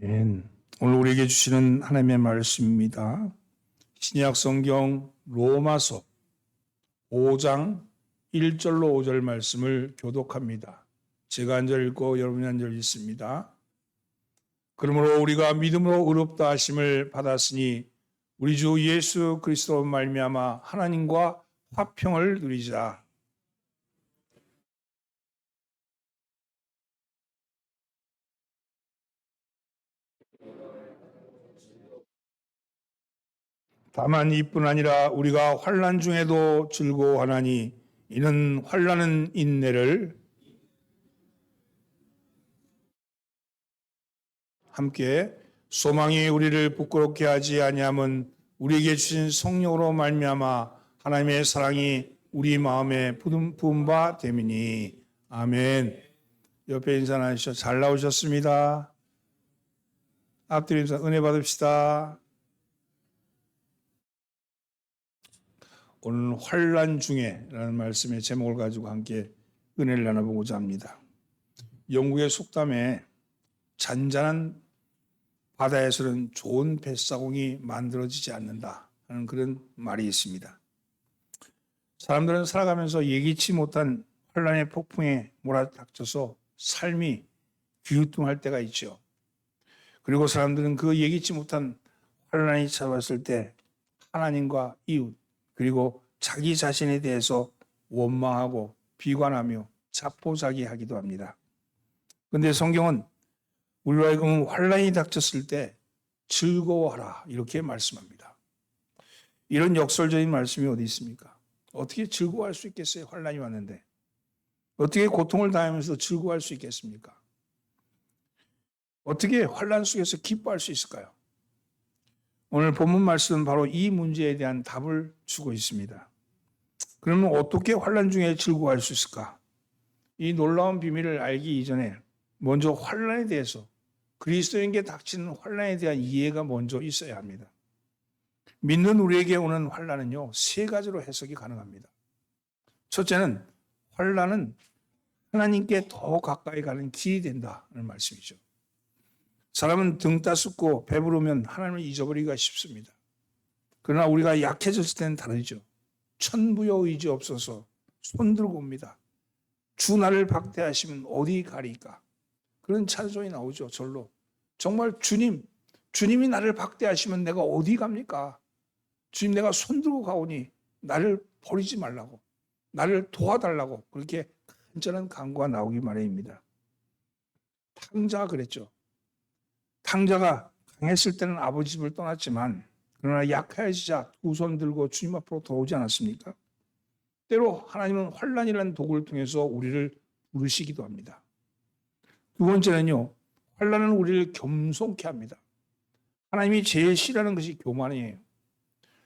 아멘. 오늘 우리에게 주시는 하나님의 말씀입니다. 신약 성경 로마서 5장 1절로 5절 말씀을 교독합니다. 제가 한 절 읽고 여러분이 한 절 읽습니다. 그러므로 우리가 믿음으로 의롭다 하심을 받았으니 우리 주 예수 그리스도 말미암아 하나님과 화평을 누리자. 다만 이뿐 아니라 우리가 환난 중에도 즐거워하나니 이는 환난은 인내를 함께 소망이 우리를 부끄럽게 하지 아니함은 우리에게 주신 성령으로 말미암아 하나님의 사랑이 우리 마음에 부은 바 됨이니. 아멘. 옆에 인사 나누시죠. 잘 나오셨습니다. 앞뒤로 인사 은혜 받읍시다. 오늘 환난 중에라는 말씀의 제목을 가지고 함께 은혜를 나눠보고자 합니다. 영국의 속담에 잔잔한 바다에서는 좋은 뱃사공이 만들어지지 않는다 하는 그런 말이 있습니다. 사람들은 살아가면서 예기치 못한 환난의 폭풍에 몰아닥쳐서 삶이 귀우뚱할 때가 있죠. 그리고 사람들은 그 예기치 못한 환난이 찾아왔을 때 하나님과 이웃 그리고 자기 자신에 대해서 원망하고 비관하며 자포자기하기도 합니다. 그런데 성경은 우리로 하여금 환난이 닥쳤을 때 즐거워하라 이렇게 말씀합니다. 이런 역설적인 말씀이 어디 있습니까? 어떻게 즐거워할 수 있겠어요? 환난이 왔는데. 어떻게 고통을 당하면서 즐거워할 수 있겠습니까? 어떻게 환난 속에서 기뻐할 수 있을까요? 오늘 본문 말씀은 바로 이 문제에 대한 답을 주고 있습니다. 그러면 어떻게 환난 중에 즐거워할 수 있을까? 이 놀라운 비밀을 알기 이전에 먼저 환난에 대해서 그리스도인에게 닥치는 환난에 대한 이해가 먼저 있어야 합니다. 믿는 우리에게 오는 환난은요, 세 가지로 해석이 가능합니다. 첫째는 환난은 하나님께 더 가까이 가는 길이 된다는 말씀이죠. 사람은 등 따숩고 배부르면 하나님을 잊어버리기가 쉽습니다. 그러나 우리가 약해졌을 때는 다르죠. 천부여 의지 없어서 손들고 옵니다. 주 나를 박대하시면 어디 가리까? 그런 찬송이 나오죠. 절로. 정말 주님이 나를 박대하시면 내가 어디 갑니까? 주님 내가 손들고 가오니 나를 버리지 말라고. 나를 도와달라고. 그렇게 간절한 간구가 나오기 마련입니다. 탕자가 그랬죠. 탕자가 강했을 때는 아버지 집을 떠났지만 그러나 약해지자 두 손 들고 주님 앞으로 돌아오지 않았습니까? 때로 하나님은 환난이라는 도구를 통해서 우리를 부르시기도 합니다. 두 번째는요. 환난은 우리를 겸손케 합니다. 하나님이 제일 싫어하는 것이 교만이에요.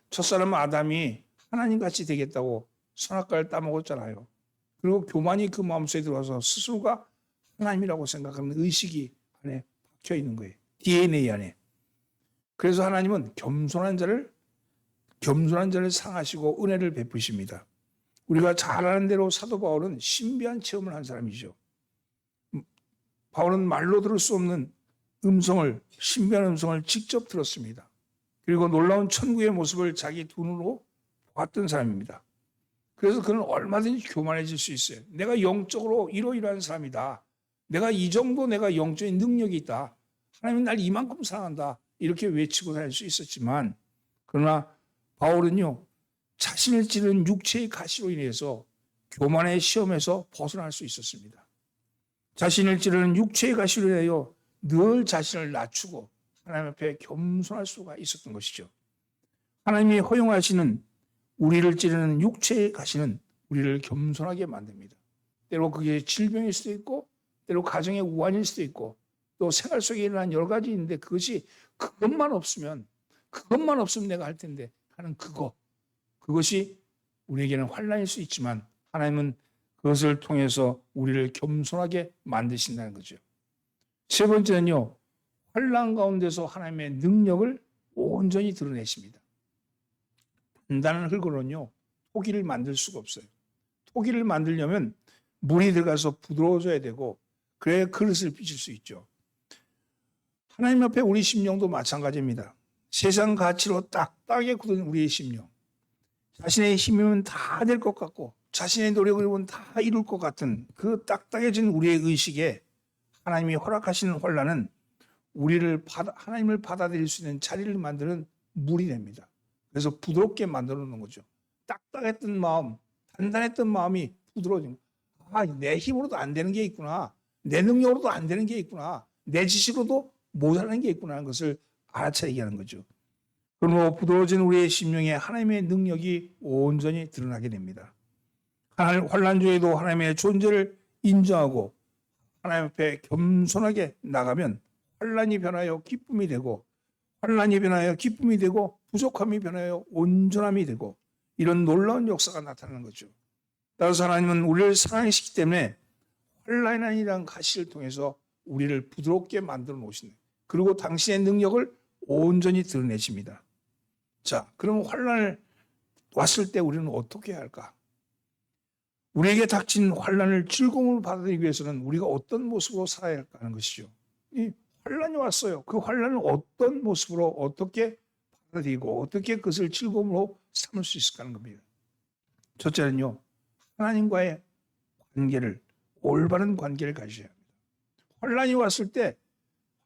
첫사람 아담이 하나님같이 되겠다고 선악과를 따먹었잖아요. 그리고 교만이 그 마음속에 들어와서 스스로가 하나님이라고 생각하는 의식이 안에 박혀 있는 거예요. DNA 안에. 그래서 하나님은 겸손한 자를 사랑하시고 은혜를 베푸십니다. 우리가 잘 아는 대로 사도 바울은 신비한 체험을 한 사람이죠. 바울은 말로 들을 수 없는 신비한 음성을 직접 들었습니다. 그리고 놀라운 천국의 모습을 자기 두 눈으로 보았던 사람입니다. 그래서 그는 얼마든지 교만해질 수 있어요. 내가 영적으로 이러이러한 사람이다. 내가 이 정도 내가 영적인 능력이 있다. 하나님은 날 이만큼 사랑한다. 이렇게 외치고 다닐 수 있었지만 그러나 바울은요. 자신을 찌르는 육체의 가시로 인해서 교만의 시험에서 벗어날 수 있었습니다. 자신을 찌르는 육체의 가시로 인하여 늘 자신을 낮추고 하나님 앞에 겸손할 수가 있었던 것이죠. 하나님이 허용하시는 우리를 찌르는 육체의 가시는 우리를 겸손하게 만듭니다. 때로 그게 질병일 수도 있고 때로 가정의 우환일 수도 있고 또 생활 속에 일어난 여러 가지 있는데 그것만 없으면 내가 할 텐데 하는 그것이 우리에게는 환난일 수 있지만 하나님은 그것을 통해서 우리를 겸손하게 만드신다는 거죠. 세 번째는요. 환난 가운데서 하나님의 능력을 온전히 드러내십니다. 단단한 흙으로는요. 토기를 만들 수가 없어요. 토기를 만들려면 물이 들어가서 부드러워져야 되고 그래야 그릇을 빚을 수 있죠. 하나님 앞에 우리 심령도 마찬가지입니다. 세상 가치로 딱딱하게 굳은 우리의 심령. 자신의 힘이면 다 될 것 같고 자신의 노력을 보면 다 이룰 것 같은 그 딱딱해진 우리의 의식에 하나님이 허락하시는 환난은 하나님을 받아들일 수 있는 자리를 만드는 물이 됩니다. 그래서 부드럽게 만들어 놓는 거죠. 딱딱했던 마음, 단단했던 마음이 부드러워진 거예요. 내 힘으로도 안 되는 게 있구나. 내 능력으로도 안 되는 게 있구나. 내 지식으로도 못하는 게 있구나 하는 것을 알아차리게 하는 거죠. 그러므로 부드러워진 우리의 심령에 하나님의 능력이 온전히 드러나게 됩니다. 환난 중에도 하나님의 존재를 인정하고 하나님 앞에 겸손하게 나가면 환난이 변하여 기쁨이 되고 환난이 변하여 기쁨이 되고 부족함이 변하여 온전함이 되고 이런 놀라운 역사가 나타나는 거죠. 따라서 하나님은 우리를 사랑하시기 때문에 환난이라는 가시를 통해서 우리를 부드럽게 만들어 놓으시는 그리고 당신의 능력을 온전히 드러내십니다. 자, 그럼 환난을 왔을 때 우리는 어떻게 해야 할까? 우리에게 닥친 환난을 즐거움으로 받아들이기 위해서는 우리가 어떤 모습으로 살아야 할까 하는 것이죠. 이 환난이 왔어요. 그 환난을 어떤 모습으로 어떻게 받아들이고 어떻게 그것을 즐거움으로 삼을 수 있을까 하는 겁니다. 첫째는요. 하나님과의 관계를 올바른 관계를 가지셔야 합니다. 환난이 왔을 때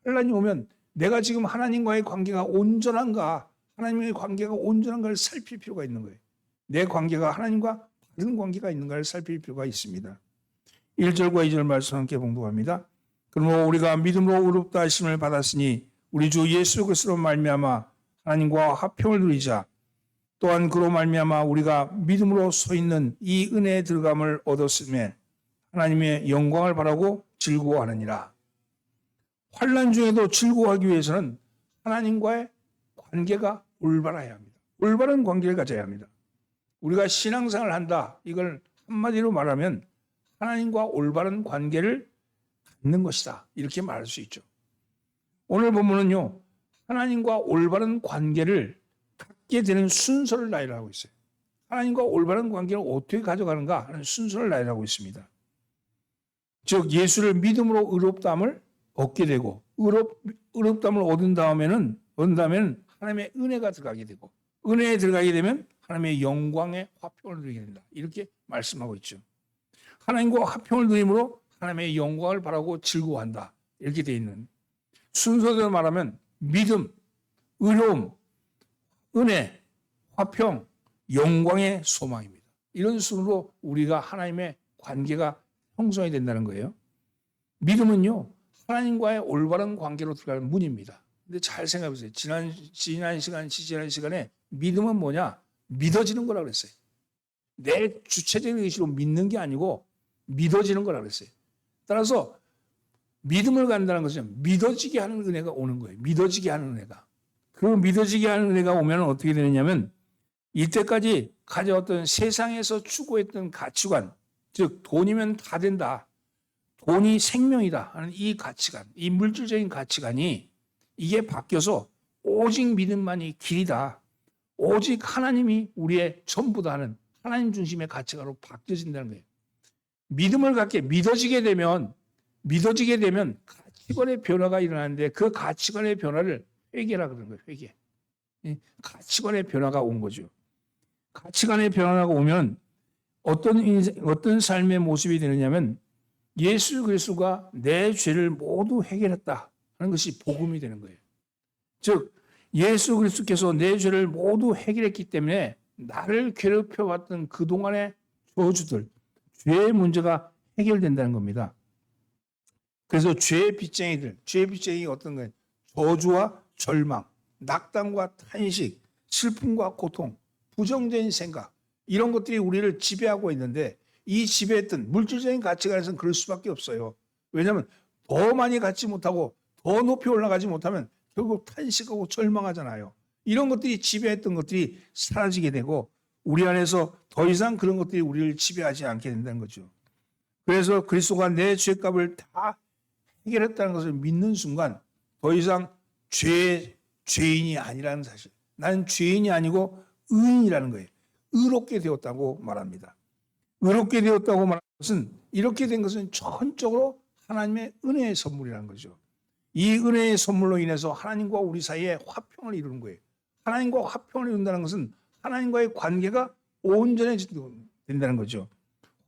환난이 오면 내가 지금 하나님과의 관계가 온전한가 하나님과의 관계가 온전한가를 살필 필요가 있는 거예요. 내 관계가 하나님과 바른 관계가 있는가를 살필 필요가 있습니다. 1절과 2절 말씀 함께 봉독합니다. 그러므로 우리가 믿음으로 의롭다 하심을 받았으니 우리 주 예수 그리스도로 말미암아 하나님과 화평을 누리자. 또한 그로 말미암아 우리가 믿음으로 서 있는 이 은혜에 들어감을 얻었음에 하나님의 영광을 바라고 즐거워하느니라. 환난 중에도 즐거워하기 위해서는 하나님과의 관계가 올바라야 합니다. 올바른 관계를 가져야 합니다. 우리가 신앙생활을 한다. 이걸 한마디로 말하면 하나님과 올바른 관계를 갖는 것이다. 이렇게 말할 수 있죠. 오늘 본문은요. 하나님과 올바른 관계를 갖게 되는 순서를 나열하고 있어요. 하나님과 올바른 관계를 어떻게 가져가는가 하는 순서를 나열하고 있습니다. 즉 예수를 믿음으로 의롭다함을 얻게 되고 의롭다함을 얻은 다음에는 하나님의 은혜가 들어가게 되고 은혜에 들어가게 되면 하나님의 영광의 화평을 누리게 된다. 이렇게 말씀하고 있죠. 하나님과 화평을 누림으로 하나님의 영광을 바라고 즐거워한다. 이렇게 되어 있는 순서대로 말하면 믿음, 의로움, 은혜, 화평, 영광의 소망입니다. 이런 순으로 우리가 하나님의 관계가 형성이 된다는 거예요. 믿음은요. 하나님과의 올바른 관계로 들어가는 문입니다. 근데 잘 생각해 보세요. 지난 시간에 믿음은 뭐냐? 믿어지는 거라고 그랬어요. 내 주체적인 의식으로 믿는 게 아니고 믿어지는 거라고 그랬어요. 따라서 믿음을 갖는다는 것은 믿어지게 하는 은혜가 오는 거예요. 믿어지게 하는 은혜가. 그 믿어지게 하는 은혜가 오면 어떻게 되느냐면 이때까지 가져왔던 세상에서 추구했던 가치관, 즉 돈이면 다 된다. 돈이 생명이다 하는 이 가치관, 이 물질적인 가치관이 이게 바뀌어서 오직 믿음만이 길이다. 오직 하나님이 우리의 전부다 하는 하나님 중심의 가치관으로 바뀌어진다는 거예요. 믿음을 갖게 믿어지게 되면 가치관의 변화가 일어나는데 그 가치관의 변화를 회개라 그러는 거예요. 회개. 가치관의 변화가 온 거죠. 가치관의 변화가 오면 어떤 삶의 모습이 되느냐면 예수 그리스도가 내 죄를 모두 해결했다 하는 것이 복음이 되는 거예요. 즉 예수 그리스도께서 내 죄를 모두 해결했기 때문에 나를 괴롭혀왔던 그동안의 저주들, 죄의 문제가 해결된다는 겁니다. 그래서 죄의 빚쟁이가 어떤 거예요? 저주와 절망, 낙담과 탄식, 슬픔과 고통, 부정적인 생각 이런 것들이 우리를 지배하고 있는데 이 지배했던 물질적인 가치관에서는 그럴 수밖에 없어요. 왜냐하면 더 많이 갖지 못하고 더 높이 올라가지 못하면 결국 탄식하고 절망하잖아요. 이런 것들이 지배했던 것들이 사라지게 되고 우리 안에서 더 이상 그런 것들이 우리를 지배하지 않게 된다는 거죠. 그래서 그리스도가 내 죄값을 다 해결했다는 것을 믿는 순간 더 이상 죄인이 아니라는 사실. 나는 죄인이 아니고 의인이라는 거예요. 의롭게 되었다고 말합니다. 의롭게 되었다고 말하는 것은 이렇게 된 것은 전적으로 하나님의 은혜의 선물이라는 거죠. 이 은혜의 선물로 인해서 하나님과 우리 사이에 화평을 이루는 거예요. 하나님과 화평을 이룬다는 것은 하나님과의 관계가 온전해진다는 거죠.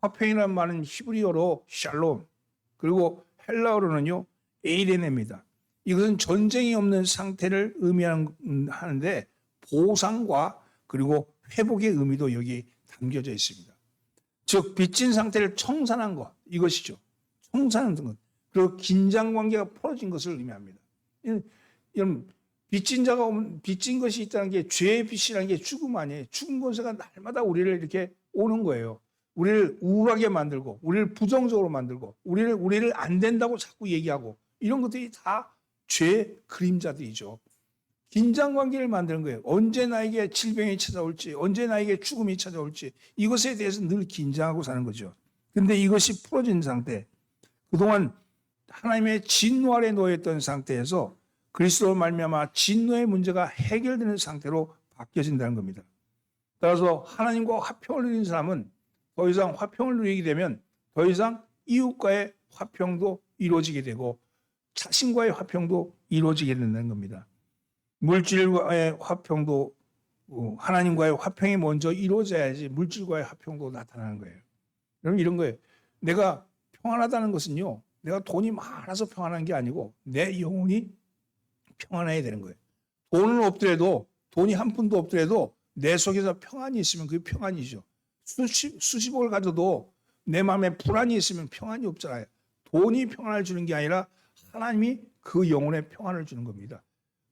화평이라는 말은 히브리어로 샬롬, 그리고 헬라어로는요 에이레네입니다. 이것은 전쟁이 없는 상태를 의미하는데 보상과 그리고 회복의 의미도 여기 담겨져 있습니다. 즉 빚진 상태를 청산한 것, 이것이죠. 청산한 것. 그리고 긴장 관계가 풀어진 것을 의미합니다. 여러분, 빚진 것이 있다는 게, 죄의 빚이라는 게 죽음 아니에요. 죽은 권세가 날마다 우리를 이렇게 오는 거예요. 우리를 우울하게 만들고, 우리를 부정적으로 만들고, 우리를 안 된다고 자꾸 얘기하고, 이런 것들이 다 죄의 그림자들이죠. 긴장 관계를 만드는 거예요. 언제 나에게 질병이 찾아올지, 언제 나에게 죽음이 찾아올지, 이것에 대해서 늘 긴장하고 사는 거죠. 근데 이것이 풀어진 상태, 그동안 하나님의 진노 아래 놓여있던 상태에서 그리스도로 말미암아 진노의 문제가 해결되는 상태로 바뀌어진다는 겁니다. 따라서 하나님과 화평을 누리는 사람은 더 이상 화평을 누리게 되면 더 이상 이웃과의 화평도 이루어지게 되고 자신과의 화평도 이루어지게 된다는 겁니다. 물질과의 화평도 하나님과의 화평이 먼저 이루어져야지 물질과의 화평도 나타나는 거예요. 여러분, 이런 거예요. 내가 평안하다는 것은요, 내가 돈이 많아서 평안한 게 아니고 내 영혼이 평안해야 되는 거예요. 돈은 없더라도, 돈이 한 푼도 없더라도 내 속에서 평안이 있으면 그게 평안이죠. 수십억을 가져도 내 마음에 불안이 있으면 평안이 없잖아요. 돈이 평안을 주는 게 아니라 하나님이 그 영혼에 평안을 주는 겁니다.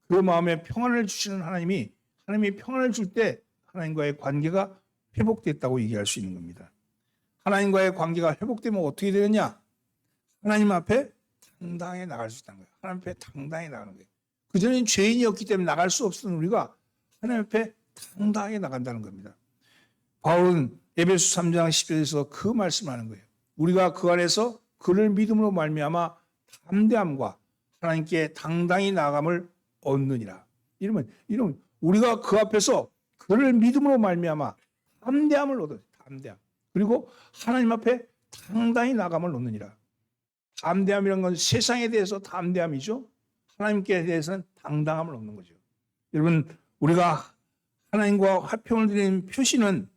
그 마음에 평안을 주시는 하나님이 평안을 줄 때 하나님과의 관계가 회복됐다고 얘기할 수 있는 겁니다. 하나님과의 관계가 회복되면 어떻게 되느냐? 하나님 앞에 당당하게 나갈 수 있다는 거예요. 하나님 앞에 당당하게 나가는 거예요. 그전엔 죄인이었기 때문에 나갈 수 없었던 우리가 하나님 앞에 당당하게 나간다는 겁니다. 바울은 에베소 3장 10절에서 그 말씀하는 거예요. 우리가 그 안에서 그를 믿음으로 말미암아 담대함과 하나님께 당당히 나아감을 얻느니라. 이러면 우리가 그 앞에서 그를 믿음으로 말미암아 담대함을 얻어요. 담대함. 그리고 하나님 앞에 당당히 나아감을 얻느니라. 담대함이란 건 세상에 대해서 담대함이죠. 하나님께 대해서는 당당함을 얻는 거죠. 여러분, 우리가 하나님과 화평을 드리는 표시는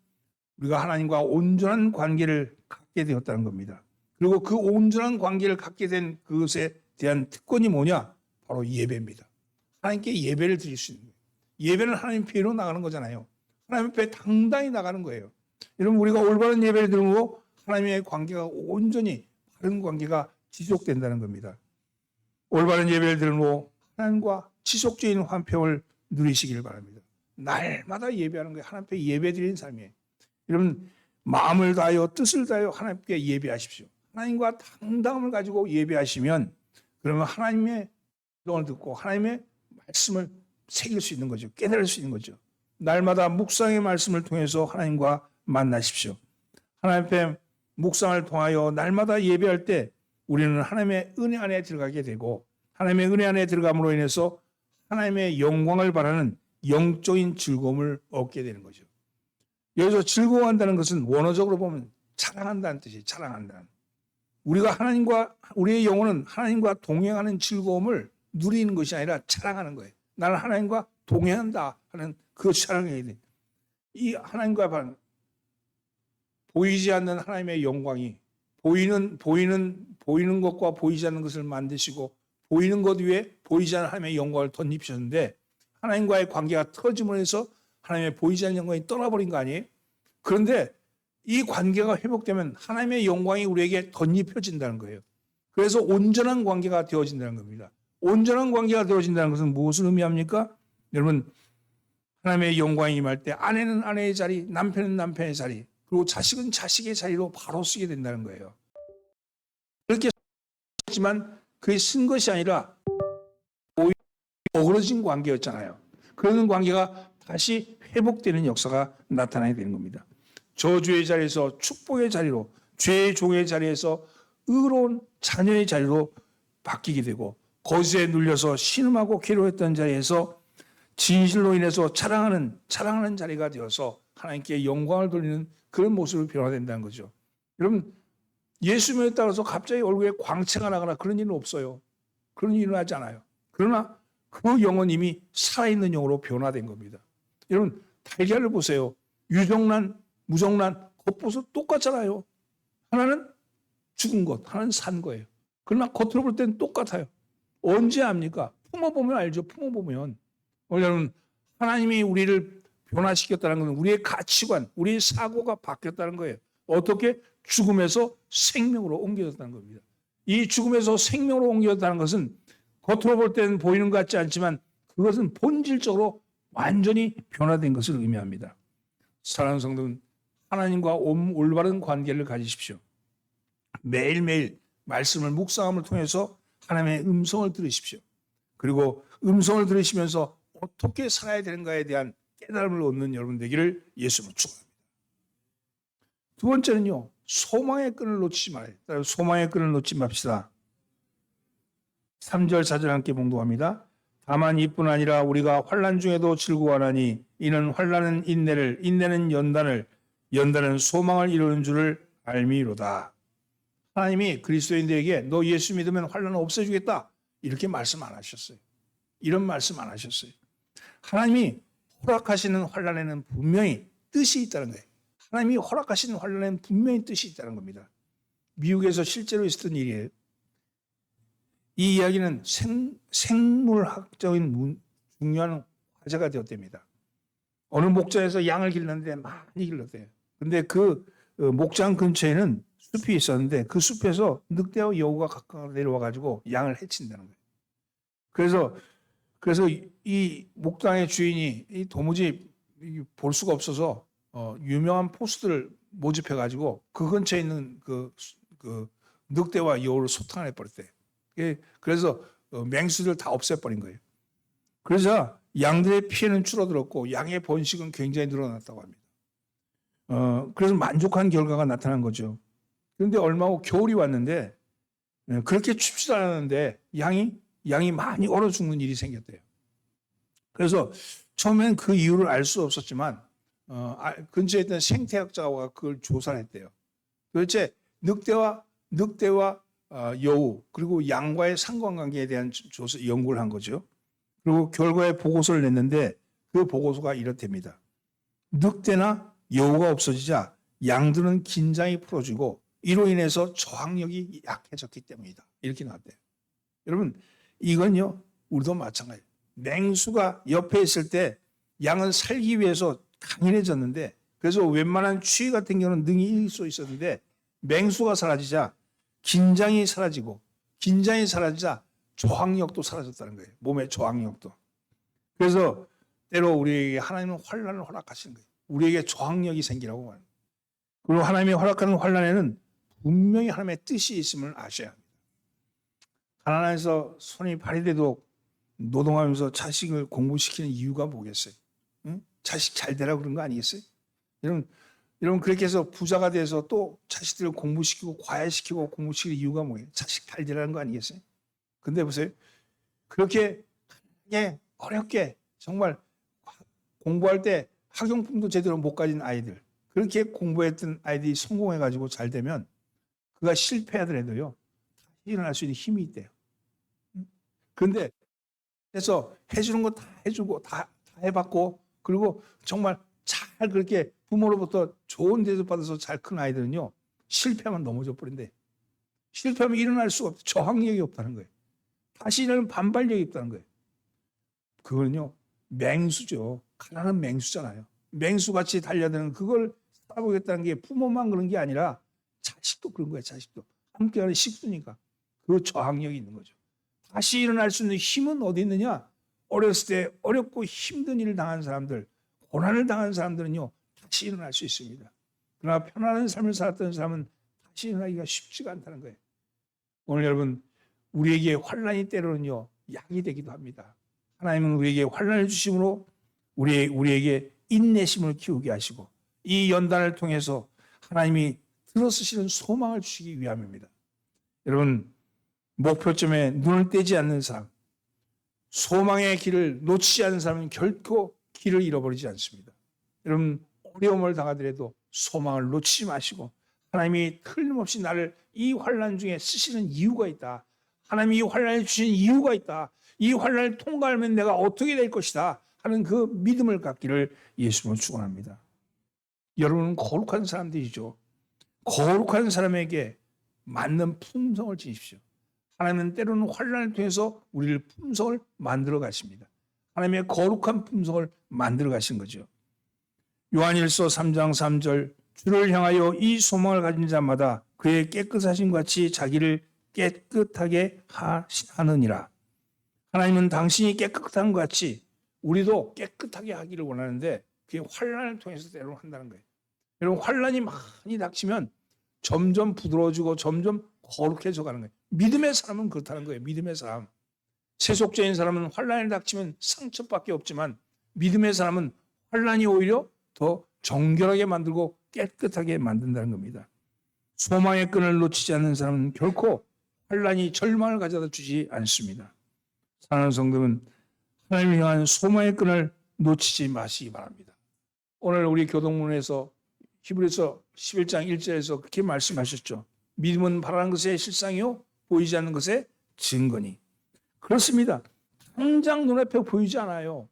우리가 하나님과 온전한 관계를 갖게 되었다는 겁니다. 그리고 그 온전한 관계를 갖게 된 그것에 대한 특권이 뭐냐? 바로 예배입니다. 하나님께 예배를 드릴 수 있는 거예요. 예배는 하나님 편으로 나가는 거잖아요. 하나님 앞에 당당히 나가는 거예요. 여러분, 우리가 올바른 예배를 드리고 하나님의 관계가 온전히 바른 관계가 지속된다는 겁니다. 올바른 예배를 드리고 하나님과 지속적인 화평을 누리시길 바랍니다. 날마다 예배하는 거예요. 하나님 앞에 예배 드리는 삶이에요. 여러분, 마음을 다하여 뜻을 다하여 하나님께 예배하십시오. 하나님과 당당함을 가지고 예배하시면 그러면 하나님의 기도를 듣고 하나님의 말씀을 새길 수 있는 거죠. 깨달을 수 있는 거죠. 날마다 묵상의 말씀을 통해서 하나님과 만나십시오. 하나님 앞에 묵상을 통하여 날마다 예배할 때 우리는 하나님의 은혜 안에 들어가게 되고 하나님의 은혜 안에 들어감으로 인해서 하나님의 영광을 바라는 영적인 즐거움을 얻게 되는 거죠. 여기서 즐거워한다는 것은 원어적으로 보면 자랑한다는 뜻이에요. 자랑한다는. 우리의 영혼은 하나님과 동행하는 즐거움을 누리는 것이 아니라 자랑하는 거예요. 나는 하나님과 동행한다 하는 그 자랑이 돼. 이 하나님과 보이지 않는 하나님의 영광이 보이는 것과 보이지 않는 것을 만드시고 보이는 것 위에 보이지 않는 하나님의 영광을 덧입히셨는데 하나님과의 관계가 틀어짐으로 해서 하나님의 보이지 않는 영광이 떠나버린 거 아니에요? 그런데 이 관계가 회복되면 하나님의 영광이 우리에게 덧입혀진다는 거예요. 그래서 온전한 관계가 되어진다는 겁니다. 온전한 관계가 되어진다는 것은 무엇을 의미합니까? 여러분, 하나님의 영광이 임할 때 아내는 아내의 자리, 남편은 남편의 자리, 그리고 자식은 자식의 자리로 바로 쓰게 된다는 거예요. 그렇게 했지만 그게 쓴 것이 아니라 어그러진 관계였잖아요. 그런 관계가 다시 회복되는 역사가 나타나야 되는 겁니다. 저주의 자리에서 축복의 자리로, 죄의 종의 자리에서 의로운 자녀의 자리로 바뀌게 되고 거짓에 눌려서 신음하고 괴로웠던 자리에서 진실로 인해서 자랑하는 자리가 되어서 하나님께 영광을 돌리는 그런 모습으로 변화된다는 거죠. 여러분, 예수 믿에 따라서 갑자기 얼굴에 광채가 나거나 그런 일은 없어요. 그런 일이 일어나지 않아요. 그러나 그 영은 이미 살아있는 영으로 변화된 겁니다. 여러분 달걀을 보세요. 유정란, 무정란, 겉보서 똑같잖아요. 하나는 죽은 것, 하나는 산 거예요. 그러나 겉으로 볼 때는 똑같아요. 언제 압니까? 품어보면 알죠. 품어보면. 여러분 하나님이 우리를 변화시켰다는 것은 우리의 가치관, 우리의 사고가 바뀌었다는 거예요. 어떻게? 죽음에서 생명으로 옮겨졌다는 겁니다. 이 죽음에서 생명으로 옮겨졌다는 것은 겉으로 볼 때는 보이는 것 같지 않지만 그것은 본질적으로 완전히 변화된 것을 의미합니다. 사랑하는 성도는 하나님과 올바른 관계를 가지십시오. 매일매일 말씀을 묵상함을 통해서 하나님의 음성을 들으십시오. 그리고 음성을 들으시면서 어떻게 살아야 되는가에 대한 깨달음을 얻는 여러분 되기를 예수님으로 축원합니다. 두 번째는요. 소망의 끈을 놓치지 말아요. 소망의 끈을 놓지 맙시다. 3절 4절 함께 봉독합니다. 다만 이뿐 아니라 우리가 환난 중에도 즐거워하나니 이는 환난은 인내를, 인내는 연단을, 연단은 소망을 이루는 줄을 알미로다. 하나님이 그리스도인들에게 너 예수 믿으면 환난을 없애주겠다 이렇게 말씀 안 하셨어요. 이런 말씀 안 하셨어요. 하나님이 허락하시는 환난에는 분명히 뜻이 있다는 거예요. 하나님이 허락하시는 환난에는 분명히 뜻이 있다는 겁니다. 미국에서 실제로 있었던 일이에요. 이 이야기는 생물학적인 중요한 화제가 되었답니다. 어느 목장에서 양을 길렀는데 많이 길렀대요. 그런데 그 목장 근처에는 숲이 있었는데 그 숲에서 늑대와 여우가 가까이 내려와 가지고 양을 해친다는 거예요. 그래서 이 목장의 주인이 도무지 볼 수가 없어서 유명한 포수들을 모집해 가지고 그 근처에 있는 그 늑대와 여우를 소탕해 버렸대요. 그래서 맹수들 다 없애버린 거예요. 그래서 양들의 피해는 줄어들었고 양의 번식은 굉장히 늘어났다고 합니다. 그래서 만족한 결과가 나타난 거죠. 그런데 얼마 후 겨울이 왔는데 그렇게 춥지도 않았는데 양이 많이 얼어 죽는 일이 생겼대요. 그래서 처음엔 그 이유를 알 수 없었지만 근처에 있던 생태학자가 그걸 조사를 했대요. 도대체 늑대와 여우 그리고 양과의 상관관계에 대한 연구를 한 거죠. 그리고 결과에 보고서를 냈는데 그 보고서가 이렇답니다. 늑대나 여우가 없어지자 양들은 긴장이 풀어지고 이로 인해서 저항력이 약해졌기 때문이다. 이렇게 나왔대요. 여러분 이건요 우리도 마찬가지예요. 맹수가 옆에 있을 때 양은 살기 위해서 강인해졌는데 그래서 웬만한 추위 같은 경우는 능히 이길 수 있었는데 맹수가 사라지자 긴장이 사라지자 저항력도 사라졌다는 거예요. 몸의 저항력도. 그래서 때로 우리에게 하나님은 환난을 허락하시는 거예요. 우리에게 저항력이 생기라고 말합니다. 그리고 하나님이 허락하는 환난에는 분명히 하나님의 뜻이 있음을 아셔야 합니다. 가난해서 손이 발이 돼도 노동하면서 자식을 공부시키는 이유가 뭐겠어요? 응? 자식 잘 되라 그런 거 아니겠어요? 여러분 그렇게 해서 부자가 돼서 또 자식들을 공부시키고 과외시키고 공부시키는 이유가 뭐예요? 자식 잘 되라는 거 아니겠어요? 근데 보세요. 그렇게 어렵게 정말 공부할 때 학용품도 제대로 못 가진 아이들 그렇게 공부했던 아이들이 성공해가지고 잘 되면 그가 실패하더라도요. 다시 일어날 수 있는 힘이 있대요. 그런데 그래서 해주는 거 다 해주고 다 해봤고 그리고 정말 잘 그렇게 부모로부터 좋은 대접 받아서 잘 큰 아이들은요. 실패하면 넘어져 버린대. 실패하면 일어날 수가 없다. 저항력이 없다는 거예요. 다시 일어나는 반발력이 없다는 거예요. 그거는요. 맹수죠. 가난한 맹수잖아요. 맹수같이 달려드는 그걸 살아보겠다는 게 부모만 그런 게 아니라 자식도 그런 거예요. 자식도. 함께하는 식수니까. 그 저항력이 있는 거죠. 다시 일어날 수 있는 힘은 어디 있느냐? 어렸을 때 어렵고 힘든 일을 당한 사람들, 고난을 당한 사람들은요. 다시 일어날 수 있습니다. 그러나 편안한 삶을 살았던 사람은 다시 일어나기가 쉽지가 않다는 거예요. 오늘 여러분 우리에게 환난이 때로는요. 약이 되기도 합니다. 하나님은 우리에게 환난을 주심으로 우리에게 인내심을 키우게 하시고 이 연단을 통해서 하나님이 들어쓰시는 소망을 주시기 위함입니다. 여러분 목표점에 눈을 떼지 않는 사람, 소망의 길을 놓치지 않는 사람은 결코 길을 잃어버리지 않습니다. 여러분 어려움을 당하더라도 소망을 놓치지 마시고 하나님이 틀림없이 나를 이 환난 중에 쓰시는 이유가 있다. 하나님이 이 환난을 주신 이유가 있다. 이 환난을 통과하면 내가 어떻게 될 것이다 하는 그 믿음을 갖기를 예수님은 축원합니다. 여러분은 거룩한 사람들이죠. 거룩한 사람에게 맞는 품성을 지니십시오. 하나님은 때로는 환난을 통해서 우리를 품성을 만들어 가십니다. 하나님의 거룩한 품성을 만들어 가신 거죠. 요한일서 3장 3절 주를 향하여 이 소망을 가진 자마다 그의 깨끗하심 같이 자기를 깨끗하게 하느니라. 하나님은 당신이 깨끗한 것 같이 우리도 깨끗하게 하기를 원하는데 그게 환난을 통해서 때로는 한다는 거예요. 여러분 환난이 많이 닥치면 점점 부드러워지고 점점 거룩해져 가는 거예요. 믿음의 사람은 그렇다는 거예요. 믿음의 사람. 세속적인 사람은 환난이 닥치면 상처밖에 없지만 믿음의 사람은 환난이 오히려 더 정결하게 만들고 깨끗하게 만든다는 겁니다. 소망의 끈을 놓치지 않는 사람은 결코 환난이 절망을 가져다 주지 않습니다. 사랑하는 성도는 하나님을 향한 소망의 끈을 놓치지 마시기 바랍니다. 오늘 우리 교동문에서 히브리서 11장 1절에서 그렇게 말씀하셨죠. 믿음은 바라는 것의 실상이요 보이지 않는 것의 증거니. 그렇습니다. 당장 눈앞에 보이지 않아요.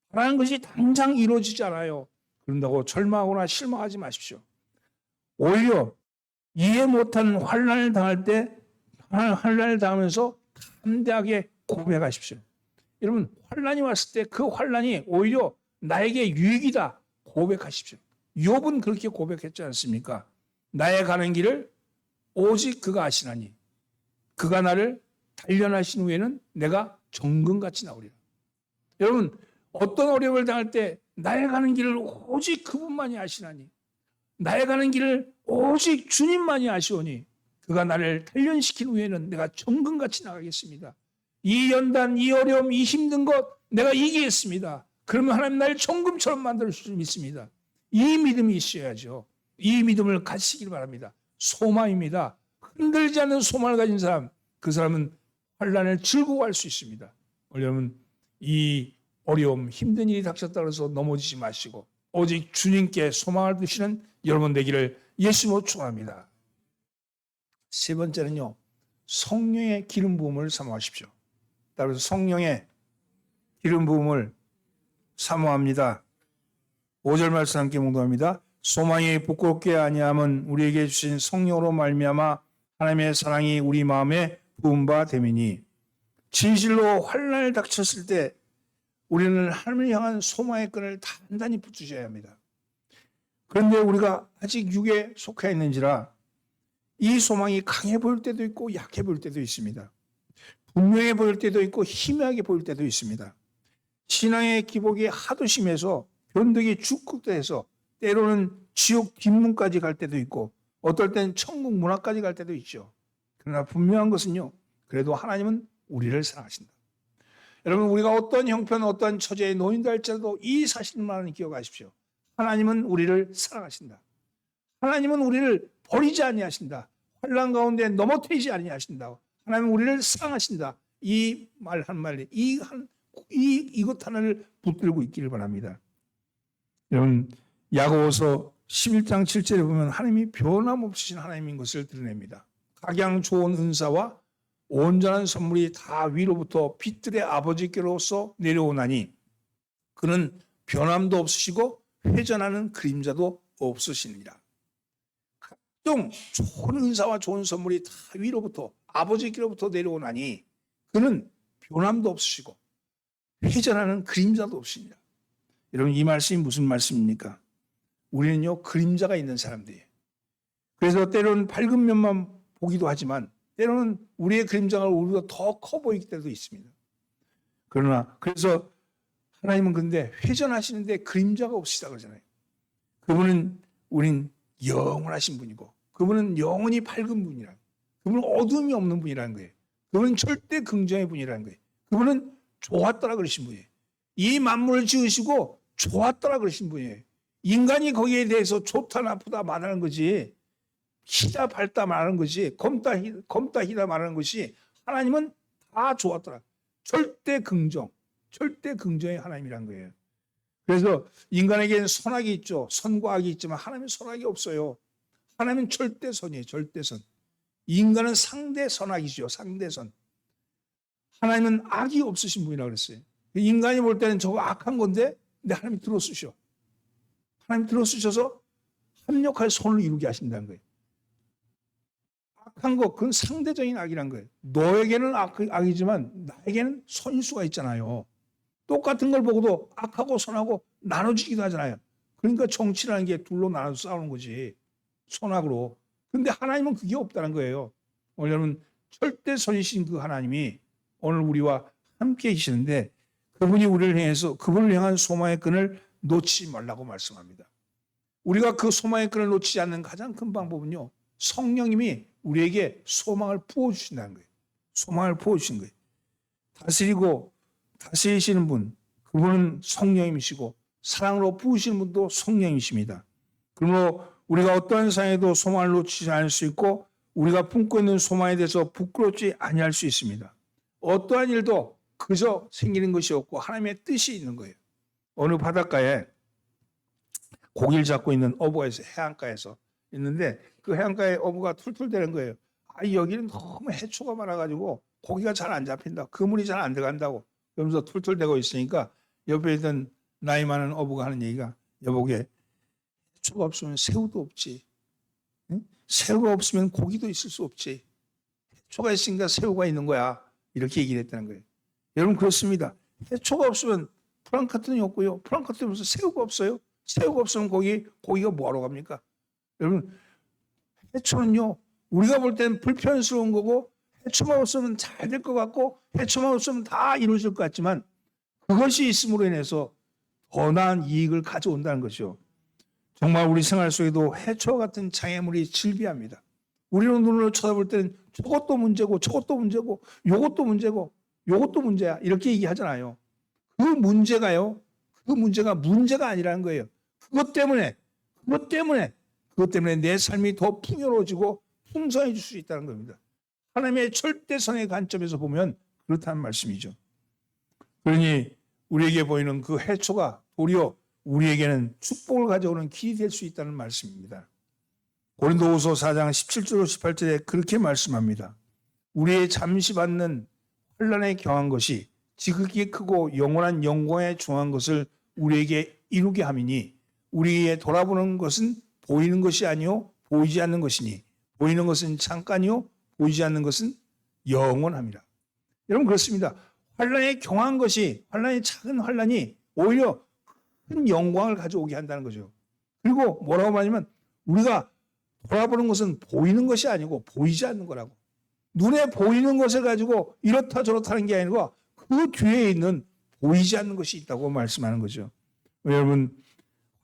바라는 것이 당장 이루어지지 않아요. 그런다고 절망하거나 실망하지 마십시오. 오히려 이해 못한 환난을 당할 때 환난을 당하면서 담대하게 고백하십시오. 여러분 환난이 왔을 때 그 환난이 오히려 나에게 유익이다 고백하십시오. 욥은 그렇게 고백했지 않습니까? 나의 가는 길을 오직 그가 아시나니 그가 나를 단련하신 후에는 내가 정금같이 나오리라. 여러분 어떤 어려움을 당할 때 나의 가는 길을 오직 그분만이 아시나니 나의 가는 길을 오직 주님만이 아시오니 그가 나를 단련시킨 후에는 내가 정금같이 나가겠습니다. 이 연단, 이 어려움, 이 힘든 것 내가 이기겠습니다. 그러면 하나님 나를 정금처럼 만들 수 있습니다. 이 믿음이 있어야죠. 이 믿음을 가지시길 바랍니다. 소망입니다. 흔들지 않는 소망을 가진 사람, 그 사람은 환난을 즐거워할 수 있습니다. 여러분 이 어려움, 힘든 일이 닥쳤다고 해서 넘어지지 마시고 오직 주님께 소망을 두시는 여러분 되기를 예수님으로 축원합니다. 세 번째는요. 성령의 기름 부음을 사모하십시오. 따라서 성령의 기름 부음을 사모합니다. 5절 말씀 함께 묵도합니다. 소망이 부끄럽게 아니함은 우리에게 주신 성령으로 말미암아 하나님의 사랑이 우리 마음에 부은 바 됨이니. 진실로 환난을 닥쳤을 때 우리는 하나님을 향한 소망의 끈을 단단히 붙드셔야 합니다. 그런데 우리가 아직 육에 속해 있는지라 이 소망이 강해 보일 때도 있고 약해 보일 때도 있습니다. 분명해 보일 때도 있고 희미하게 보일 때도 있습니다. 신앙의 기복이 하도 심해서 변덕이 죽극돼서 때로는 지옥 뒷문까지 갈 때도 있고 어떨 땐 천국 문 앞까지 갈 때도 있죠. 그러나 분명한 것은요. 그래도 하나님은 우리를 사랑하신다. 여러분 우리가 어떤 형편 어떤 처지에 놓인다 할지라도 이 사실만은 기억하십시오. 하나님은 우리를 사랑하신다. 하나님은 우리를 버리지 아니하신다. 환난 가운데 넘어뜨리지 아니하신다. 하나님은 우리를 사랑하신다. 이 말 한 마디, 이것 하나를 붙들고 있기를 바랍니다. 여러분 야고보서 11장 7절에 보면 하나님이 변함없으신 하나님인 것을 드러냅니다. 각양 좋은 은사와 온전한 선물이 다 위로부터 빛들의 아버지께로서 내려오나니 그는 변함도 없으시고 회전하는 그림자도 없으시니라. 각종 좋은 은사와 좋은 선물이 다 위로부터 아버지께로부터 내려오나니 그는 변함도 없으시고 회전하는 그림자도 없으니라. 여러분 이 말씀이 무슨 말씀입니까? 우리는요 그림자가 있는 사람들이에요. 그래서 때로는 밝은 면만 보기도 하지만 때로는 우리의 그림자가 우리보다 더 커 보일 때도 있습니다. 그러나 그래서 하나님은 근데 회전하시는데 그림자가 없으시다 그러잖아요. 그분은 우린 영원하신 분이고 그분은 영원히 밝은 분이라. 그분은 어둠이 없는 분이라는 거예요. 그분은 절대 긍정의 분이라는 거예요. 그분은 좋았더라 그러신 분이에요. 이 만물을 지으시고 좋았더라 그러신 분이에요. 인간이 거기에 대해서 좋다 나쁘다 말하는 거지 희다 밝다 말하는 것이 검다 희다 말하는 것이 하나님은 다 좋았더라. 절대 긍정의 하나님이란 거예요. 그래서 인간에게는 선악이 있죠. 선과 악이 있지만 하나님은 선악이 없어요. 하나님은 절대선이에요. 절대선. 인간은 상대 선악이죠. 상대선. 하나님은 악이 없으신 분이라고 그랬어요. 인간이 볼 때는 저거 악한 건데, 근데 하나님이 들어쓰셔. 하나님 들어쓰셔서 합력할 손을 이루게 하신다는 거예요. 악한 거, 그건 상대적인 악이란 거예요. 너에게는 악이지만 나에게는 선일 수가 있잖아요. 똑같은 걸 보고도 악하고 선하고 나눠지기도 하잖아요. 그러니까 정치라는 게 둘로 나눠서 싸우는 거지. 선악으로. 근데 하나님은 그게 없다는 거예요. 여러분, 절대선이신 그 하나님이 오늘 우리와 함께 계시는데 그분이 우리를 향해서 그분을 향한 소망의 끈을 놓치지 말라고 말씀합니다. 우리가 그 소망의 끈을 놓치지 않는 가장 큰 방법은요. 성령님이 우리에게 소망을 부어주신다는 거예요. 소망을 부어주신 거예요. 다스리고 다스리시는 분, 그분은 성령님이시고 사랑으로 부으시는 분도 성령이십니다. 그러므로 우리가 어떠한 상황에도 소망을 놓치지 않을 수 있고 우리가 품고 있는 소망에 대해서 부끄럽지 아니할 수 있습니다. 어떠한 일도 그저 생기는 것이 없고 하나님의 뜻이 있는 거예요. 어느 바닷가에 고기를 잡고 있는 어부가 있어요. 해안가에서 있는데 그 해안가에 어부가 툴툴대는 거예요. 여기는 너무 해초가 많아가지고 고기가 잘 안 잡힌다. 그물이 잘 안 들어간다고. 그러면서 툴툴대고 있으니까 옆에 있던 나이 많은 어부가 하는 얘기가 여보게 해초가 없으면 새우도 없지. 응? 새우가 없으면 고기도 있을 수 없지. 해초가 있으니까 새우가 있는 거야. 이렇게 얘기를 했다는 거예요. 여러분 그렇습니다. 해초가 없으면 플랑크톤이 없고요. 플랑크톤이 없으면 새우가 없어요. 새우가 없으면 고기가 뭐하러 갑니까? 여러분 해초는요. 우리가 볼 때는 불편스러운 거고 해초만 없으면 잘 될 것 같고 해초만 없으면 다 이루어질 것 같지만 그것이 있음으로 인해서 더 나은 이익을 가져온다는 것이죠. 정말 우리 생활 속에도 해초와 같은 장애물이 질비합니다. 우리는 눈으로 쳐다볼 때는 저것도 문제고 저것도 문제고 요것도 문제고 요것도 문제야 이렇게 얘기하잖아요. 그 문제가요. 그 문제가 문제가 아니라는 거예요. 그것 때문에 내 삶이 더 풍요로워지고 풍성해질 수 있다는 겁니다. 하나님의 절대선의 관점에서 보면 그렇다는 말씀이죠. 그러니 우리에게 보이는 그 해초가 도리어 우리에게는 축복을 가져오는 길이 될 수 있다는 말씀입니다. 고린도후서 4장 17절 18절에 그렇게 말씀합니다. 우리의 잠시 받는 환난에 경한 것이 지극히 크고 영원한 영광에 중한 것을 우리에게 이루게 함이니 우리에게 돌아보는 것은 보이는 것이 아니요 보이지 않는 것이니 보이는 것은 잠깐이요 보이지 않는 것은 영원합니다. 여러분 그렇습니다. 환난에 경한 것이 환난이 작은 환난이 오히려 큰 영광을 가져오게 한다는 거죠. 그리고 뭐라고 말하냐면 우리가 돌아보는 것은 보이는 것이 아니고 보이지 않는 거라고. 눈에 보이는 것을 가지고 이렇다 저렇다 하는 게 아니고 그 뒤에 있는 보이지 않는 것이 있다고 말씀하는 거죠. 여러분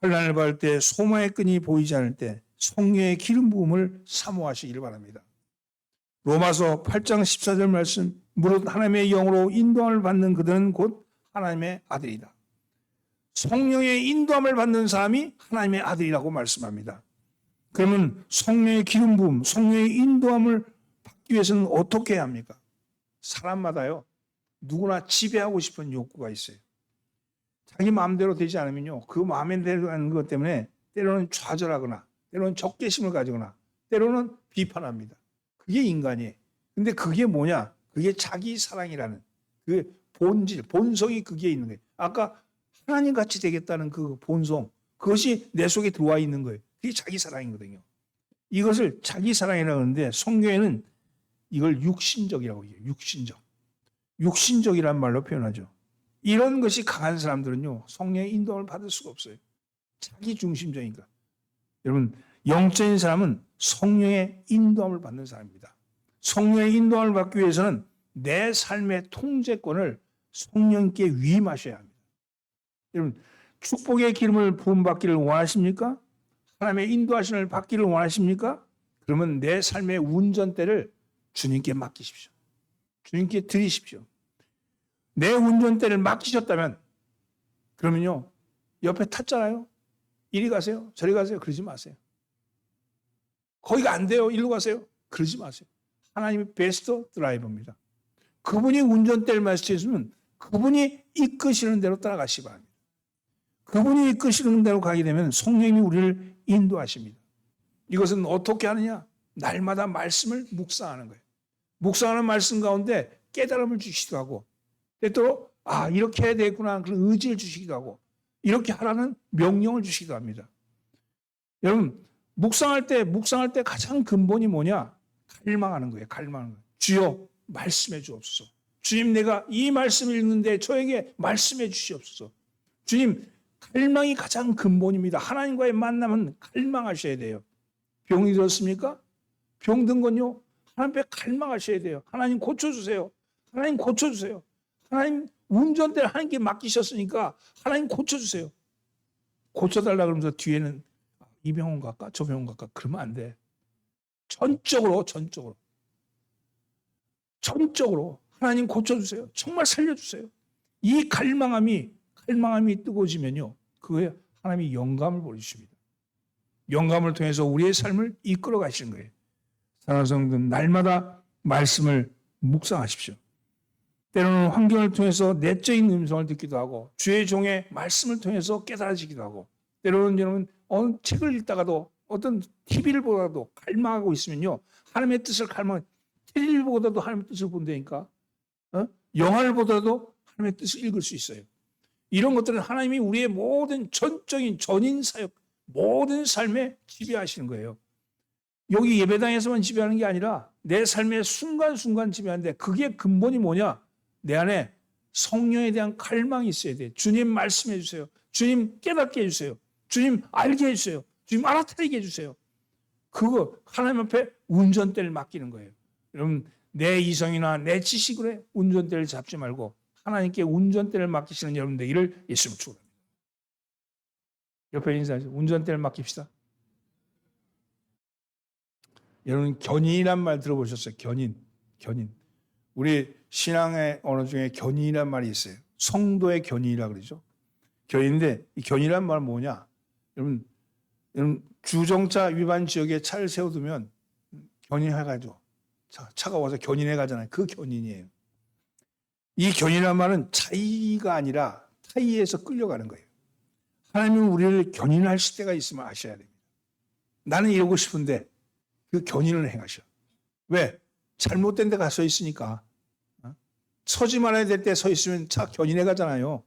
환난을 받을 때 소망의 끈이 보이지 않을 때 성령의 기름 부음을 사모하시기를 바랍니다. 로마서 8장 14절 말씀 무릇 하나님의 영으로 인도함을 받는 그들은 곧 하나님의 아들이다. 성령의 인도함을 받는 사람이 하나님의 아들이라고 말씀합니다. 그러면 성령의 기름 부음, 성령의 인도함을 받기 위해서는 어떻게 해야 합니까? 사람마다요. 누구나 지배하고 싶은 욕구가 있어요. 자기 마음대로 되지 않으면요. 그 마음에 대한 것 때문에 때로는 좌절하거나 때로는 적개심을 가지거나 때로는 비판합니다. 그게 인간이에요. 근데 그게 뭐냐? 그게 자기 사랑이라는 그 본질, 본성이 그게 있는 거예요. 아까 하나님 같이 되겠다는 그 본성, 그것이 내 속에 들어와 있는 거예요. 그게 자기 사랑이거든요. 이것을 자기 사랑이라고 하는데 성경에는 이걸 육신적이라고 해요. 육신적이란 말로 표현하죠. 이런 것이 강한 사람들은요. 성령의 인도함을 받을 수가 없어요. 자기 중심적이니까. 여러분 영적인 사람은 성령의 인도함을 받는 사람입니다. 성령의 인도함을 받기 위해서는 내 삶의 통제권을 성령께 위임하셔야 합니다. 여러분 축복의 기름을 부음받기를 원하십니까? 하나님의 인도하심을 받기를 원하십니까? 그러면 내 삶의 운전대를 주님께 맡기십시오. 주님께 드리십시오. 내 운전대를 맡기셨다면 그러면요. 옆에 탔잖아요. 이리 가세요. 저리 가세요. 그러지 마세요. 거기가 안 돼요. 일로 가세요. 그러지 마세요. 하나님이 베스트 드라이버입니다. 그분이 운전대를 맡으시면 그분이 이끄시는 대로 따라가시기 바랍니다. 그분이 이끄시는 대로 가게 되면 성령님이 우리를 인도하십니다. 이것은 어떻게 하느냐? 날마다 말씀을 묵상하는 거예요. 묵상하는 말씀 가운데 깨달음을 주시기도 하고, 때때로 이렇게 해야 되겠구나 그런 의지를 주시기도 하고, 이렇게 하라는 명령을 주시기도 합니다. 여러분, 묵상할 때 가장 근본이 뭐냐? 갈망하는 거예요. 갈망하는 거예요. 주여 말씀해 주옵소서. 주님, 내가 이 말씀을 읽는데 저에게 말씀해 주시옵소서. 주님, 갈망이 가장 근본입니다. 하나님과의 만남은 갈망하셔야 돼요. 병이 들었습니까? 병든 건요, 하나님 앞에 갈망하셔야 돼요. 하나님 고쳐주세요. 하나님 고쳐주세요. 하나님 운전대를 하나님께 맡기셨으니까 하나님 고쳐주세요. 고쳐달라 그러면서 뒤에는 이 병원 갈까? 저 병원 갈까? 그러면 안 돼. 전적으로 하나님 고쳐주세요. 정말 살려주세요. 이 갈망함이 뜨거워지면요, 그거에 하나님이 영감을 보여주십니다. 영감을 통해서 우리의 삶을 이끌어 가시는 거예요. 사랑하는 성도, 날마다 말씀을 묵상하십시오. 때로는 환경을 통해서 내적인 음성을 듣기도 하고, 주의 종의 말씀을 통해서 깨달아지기도 하고, 때로는 여러분 어느 책을 읽다가도 어떤 TV를 보다도 갈망하고 있으면요, 하나님의 뜻을 TV를 보다도 하나님의 뜻을 본다니까, 영화를 보다도 하나님의 뜻을 읽을 수 있어요. 이런 것들은 하나님이 우리의 모든 전적인 전인 사역, 모든 삶에 지배하시는 거예요. 여기 예배당에서만 지배하는 게 아니라 내 삶의 순간순간 지배하는데, 그게 근본이 뭐냐? 내 안에 성령에 대한 갈망이 있어야 돼. 주님 말씀해 주세요. 주님 깨닫게 해주세요. 주님 알게 해주세요. 주님 알아차리게 해주세요. 그거 하나님 앞에 운전대를 맡기는 거예요. 여러분, 내 이성이나 내 지식으로 운전대를 잡지 말고 하나님께 운전대를 맡기시는 여러분 되기를 예수님으로 축원합니다. 옆에 인사하세요. 운전대를 맡깁시다. 여러분, 견인이란 말 들어보셨어요? 견인. 우리 신앙의 언어 중에 견인이란 말이 있어요. 성도의 견인이라고 그러죠. 견인인데, 이 견인이란 말은 뭐냐? 여러분 주정차 위반 지역에 차를 세워두면 견인해가지고 차가 와서 견인해 가잖아요. 그 견인이에요. 이 견인이란 말은 차이가 아니라 타이에서 끌려가는 거예요. 하나님은 우리를 견인하실 때가 있으면 아셔야 됩니다. 나는 이러고 싶은데 그 견인을 행하셔. 왜? 잘못된 데 가서 있으니까. 서지 말아야 될 때 서 있으면 차 견인해 가잖아요.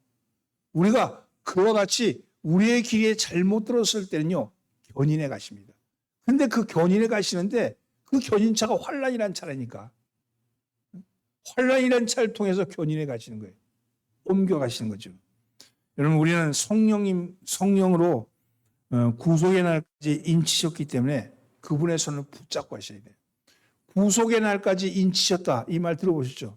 우리가 그와 같이 우리의 길에 잘못 들었을 때는요, 견인해 가십니다. 근데 그 견인해 가시는데 그 견인차가 환란이란 차라니까. 환란이란 차를 통해서 견인해 가시는 거예요. 옮겨 가시는 거죠. 여러분, 우리는 성령으로 구속의 날까지 인치셨기 때문에 그분의 손을 붙잡고 하셔야 돼요. 구속의 날까지 인치셨다, 이 말 들어보셨죠?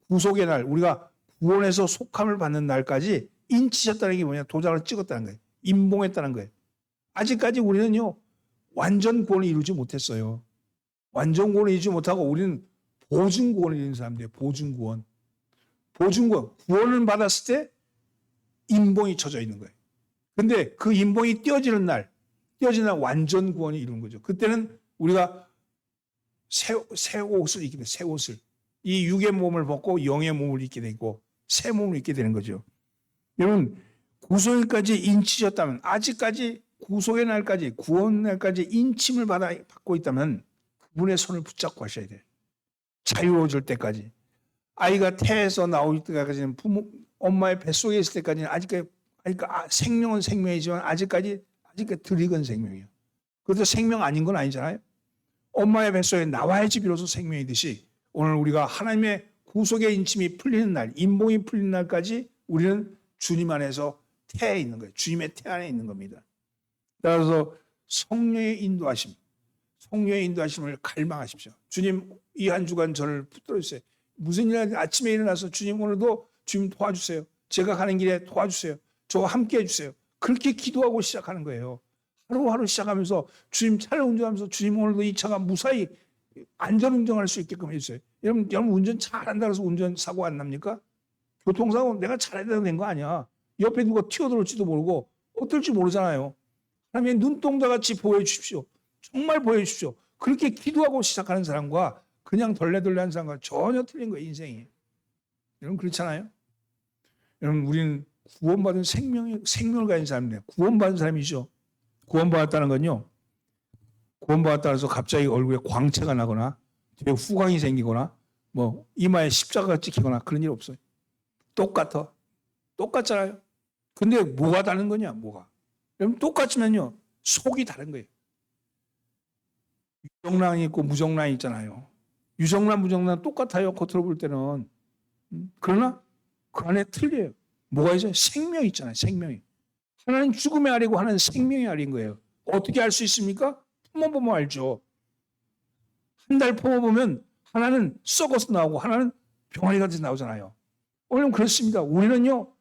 구속의 날, 우리가 구원에서 속함을 받는 날까지 인치셨다는 게 뭐냐? 도장을 찍었다는 거예요. 임봉했다는 거예요. 아직까지 우리는요, 완전 구원을 이루지 못했어요. 완전 구원을 이루지 못하고 우리는 보증 구원을 이루는 사람들이에요. 보증 구원. 구원을 받았을 때 임봉이 쳐져 있는 거예요. 근데 그 임봉이 떼어지는 날 완전 구원이 이루는 거죠. 그때는 우리가 새 옷을 입게 돼요. 새 옷을. 이 육의 몸을 벗고 영의 몸을 입게 되고 새 몸을 입게 되는 거죠. 여러분, 구속일까지 인치셨다면, 아직까지 구속의 날까지, 구원 날까지 인침을 받고 있다면 그분의 손을 붙잡고 하셔야 돼요. 자유로워질 때까지. 아이가 태에서 나올 때까지는 엄마의 뱃속에 있을 때까지는 생명은 생명이지만 아직까지 덜 익은 생명이에요. 그래도 생명 아닌 건 아니잖아요. 엄마의 뱃속에 나와야지 비로소 생명이듯이 오늘 우리가 하나님의 구속의 인침이 풀리는 날, 임봉이 풀리는 날까지 우리는 주님 안에서 태에 있는 거예요. 주님의 태 안에 있는 겁니다. 따라서 성령의 인도하심을 갈망하십시오. 주님, 이 한 주간 저를 붙들어 주세요. 무슨 일 아침에 일어나서 주님, 오늘도 주님 도와주세요. 제가 가는 길에 도와주세요. 저와 함께 해주세요. 그렇게 기도하고 시작하는 거예요. 하루하루 시작하면서 주님 차를 운전하면서 주님, 오늘도 이 차가 무사히 안전 운전할 수 있게끔 해주세요. 여러분 운전 잘한다 해서 운전 사고 안 납니까? 교통사고 내가 잘해야 되는 거 아니야. 옆에 누가 튀어들어올지도 모르고 어떨지 모르잖아요. 하나님의 눈동자같이 보여주십시오. 정말 보여주십시오. 그렇게 기도하고 시작하는 사람과 그냥 덜레덜레한 사람과 전혀 틀린 거예요, 인생이. 여러분 그렇잖아요. 여러분, 우리는 구원받은 생명을 가진 사람인데, 구원받은 사람이죠. 구원받았다는 건요, 구원받았다 해서 갑자기 얼굴에 광채가 나거나 뒤에 후광이 생기거나 뭐 이마에 십자가가 찍히거나 그런 일 없어요. 똑같아. 똑같잖아요. 근데 뭐가 다른 거냐? 뭐가? 여러분 똑같으면요. 속이 다른 거예요. 유정란이 있고 무정란이 있잖아요. 유정란, 무정란 똑같아요. 겉으로 볼 때는. 그러나 그 안에 틀려요. 뭐가 있어요? 생명이 있잖아요. 생명이. 하나는 죽음의 알이고 하나는 생명의 알인 거예요. 어떻게 알 수 있습니까? 품어보면 알죠. 한 달 품어보면 하나는 썩어서 나오고 하나는 병아리 같이 나오잖아요. 오늘 그렇습니다. 우리는요.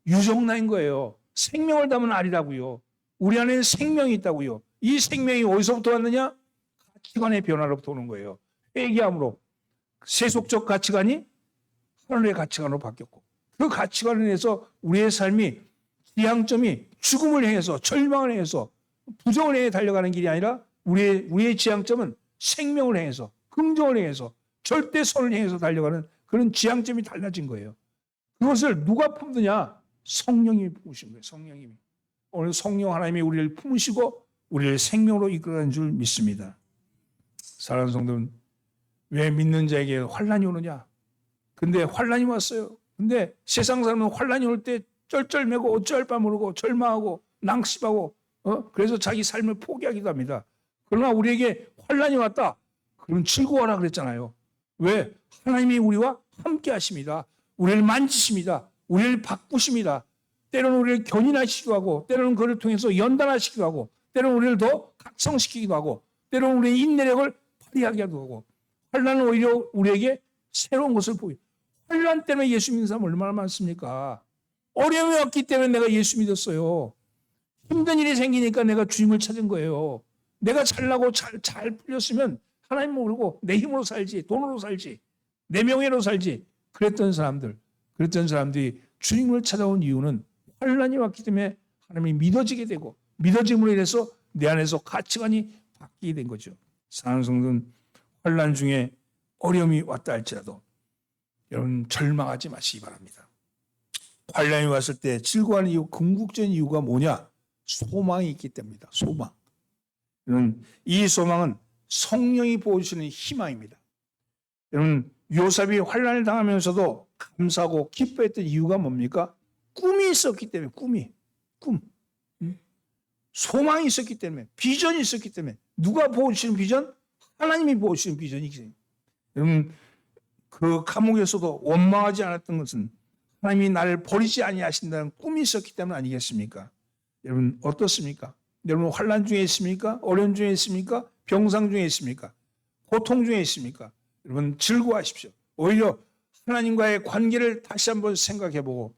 유정란인 거예요. 생명을 담은 알이라고요. 우리 안에는 생명이 있다고요. 이 생명이 어디서부터 왔느냐? 가치관의 변화로부터 오는 거예요. 회개함으로 세속적 가치관이 하늘의 가치관으로 바뀌었고 그 가치관을 인해서 우리의 삶이 지향점이 죽음을 향해서 절망을 향해서 부정을 향해 달려가는 길이 아니라 우리의 지향점은 생명을 향해서 긍정을 향해서 절대선을 향해서 달려가는 그런 지향점이 달라진 거예요. 그것을 누가 품느냐? 성령님이 품으신 거예요. 성령님이. 오늘 성령 하나님이 우리를 품으시고 우리를 생명으로 이끌어가는 줄 믿습니다. 사랑하는 성도는 왜 믿는 자에게 환난이 오느냐? 근데 환난이 왔어요. 근데 세상 사람은 환난이 올 때 쩔쩔매고 어찌할 바 모르고 절망하고 낭심하고 그래서 자기 삶을 포기하기도 합니다. 그러나 우리에게 환난이 왔다. 그럼 즐거워하라 그랬잖아요. 왜? 하나님이 우리와 함께 하십니다. 우리를 만지십니다. 우리를 바꾸십니다. 때로는 우리를 견인하시기도 하고 때로는 그를 통해서 연단하시기도 하고 때로는 우리를 더 각성시키기도 하고 때로는 우리의 인내력을 발휘하기도 하고 환난은 오히려 우리에게 새로운 것을 보여요. 환난 때문에 예수 믿는 사람 얼마나 많습니까? 어려움이 왔기 때문에 내가 예수 믿었어요. 힘든 일이 생기니까 내가 주님을 찾은 거예요. 내가 잘나고 잘 풀렸으면 하나님 모르고 내 힘으로 살지, 돈으로 살지, 내 명예로 살지. 그랬던 사람들이 주님을 찾아온 이유는 환난이 왔기 때문에 하나님이 믿어지게 되고 믿어짐으로 인해서 내 안에서 가치관이 바뀌게 된 거죠. 사랑하는 성도는 환난 중에 어려움이 왔다 할지라도 여러분 절망하지 마시기 바랍니다. 환난이 왔을 때 즐거워하는 이유, 궁극적인 이유가 뭐냐? 소망이 있기 때문입니다. 소망. 이 소망은 성령이 보여주시는 희망입니다. 여러분 요셉이 환난을 당하면서도 감사하고 기뻐했던 이유가 뭡니까? 꿈이 있었기 때문에 꿈. 소망이 있었기 때문에 비전이 있었기 때문에 누가 보여주시는 비전? 하나님이 보여주시는 비전이기. 여러분 그 감옥에서도 원망하지 않았던 것은 하나님이 나를 버리지 아니하신다는 꿈이 있었기 때문 아니겠습니까? 여러분 어떻습니까? 여러분 환난 중에 있습니까? 어려움 중에 있습니까? 병상 중에 있습니까? 고통 중에 있습니까? 여러분 즐거워하십시오. 오히려 하나님과의 관계를 다시 한번 생각해보고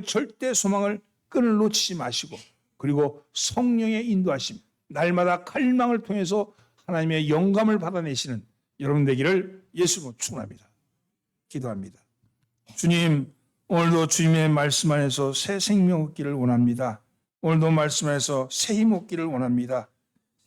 절대 소망을 끈을 놓치지 마시고 그리고 성령의 인도하심, 날마다 갈망을 통해서 하나님의 영감을 받아내시는 여러분 되기를 예수로 축원합니다. 기도합니다. 주님, 오늘도 주님의 말씀 안에서 새 생명 얻기를 원합니다. 오늘도 말씀 안에서 새 힘 얻기를 원합니다.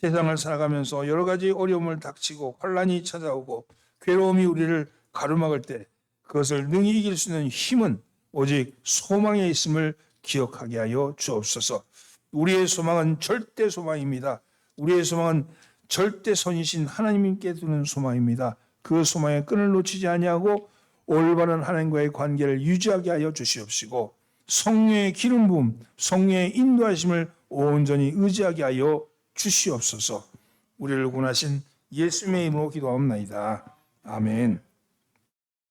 세상을 살아가면서 여러 가지 어려움을 닥치고 환난이 찾아오고 괴로움이 우리를 가로막을 때 그것을 능히 이길 수 있는 힘은 오직 소망에 있음을 기억하게 하여 주옵소서. 우리의 소망은 절대 소망입니다. 우리의 소망은 절대 선이신 하나님께 두는 소망입니다. 그 소망의 끈을 놓치지 아니하고 올바른 하나님과의 관계를 유지하게 하여 주시옵시고 성령의 기름 부음, 성령의 인도하심을 온전히 의지하게 하여 주시옵소서. 우리를 구원하신 예수님의 이름으로 기도하옵나이다. 아멘.